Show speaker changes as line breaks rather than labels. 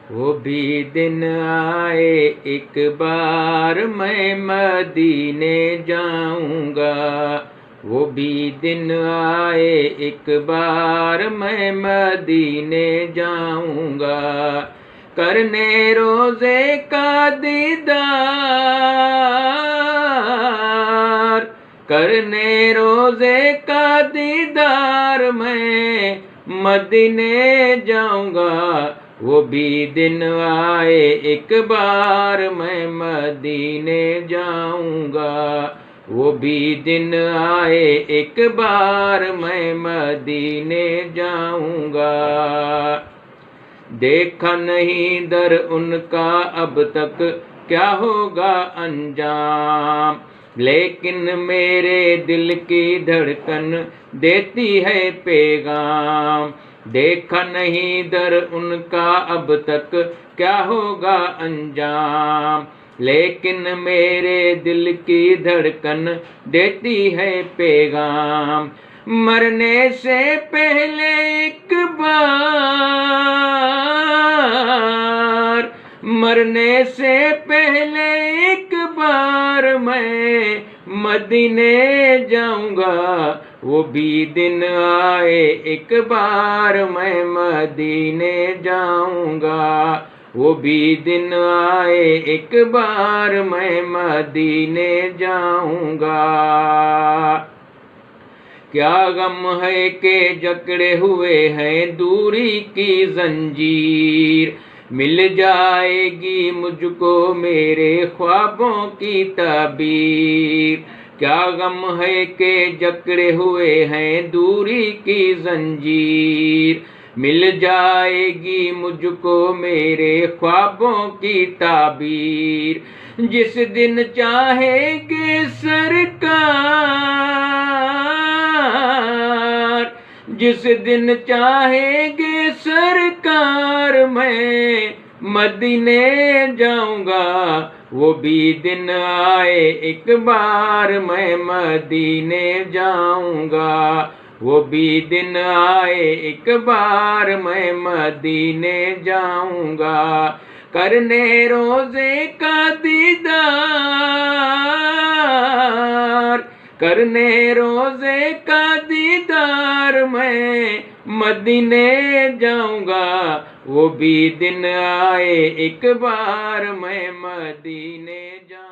وہ بھی دن آئے ایک بار میں مدینے جاؤں گا، وہ بھی دن آئے ایک بار میں مدینے جاؤں گا، کرنے روزے کا دیدار، کرنے روزے کا دیدار میں مدینے جاؤں گا، وہ بھی دن آئے ایک بار میں مدینے جاؤں گا، وہ بھی دن آئے ایک بار میں مدینے جاؤں گا۔ دیکھا نہیں در ان کا اب تک کیا ہوگا انجام، لیکن میرے دل کی دھڑکن دیتی ہے پیغام، دیکھا نہیں در ان کا اب تک کیا ہوگا انجام، لیکن میرے دل کی دھڑکن دیتی ہے پیغام، مرنے سے پہلے ایک بار، مرنے سے پہلے ایک بار میں مدینے جاؤں گا، وہ بھی دن آئے ایک بار میں مدینے جاؤں گا، وہ بھی دن آئے ایک بار میں مدینے جاؤں گا۔ کیا غم ہے کہ جکڑے ہوئے ہیں دوری کی زنجیر، مل جائے گی مجھ کو میرے خوابوں کی تعبیر، کیا غم ہے کہ جکڑے ہوئے ہیں دوری کی زنجیر، مل جائے گی مجھ کو میرے خوابوں کی تعبیر، جس دن چاہیں گے سرکار، جس دن چاہیں گے سرکار میں مدینے جاؤں گا، وہ بھی دن آئے ایک بار میں مدینے جاؤں گا، وہ بھی دن آئے ایک بار میں مدینے جاؤں گا، کرنے روزے کا دیدار، کرنے روزے کا دیدار میں مدینے جاؤں گا، وہ بھی دن آئے ایک بار میں مدینے جاؤں گا۔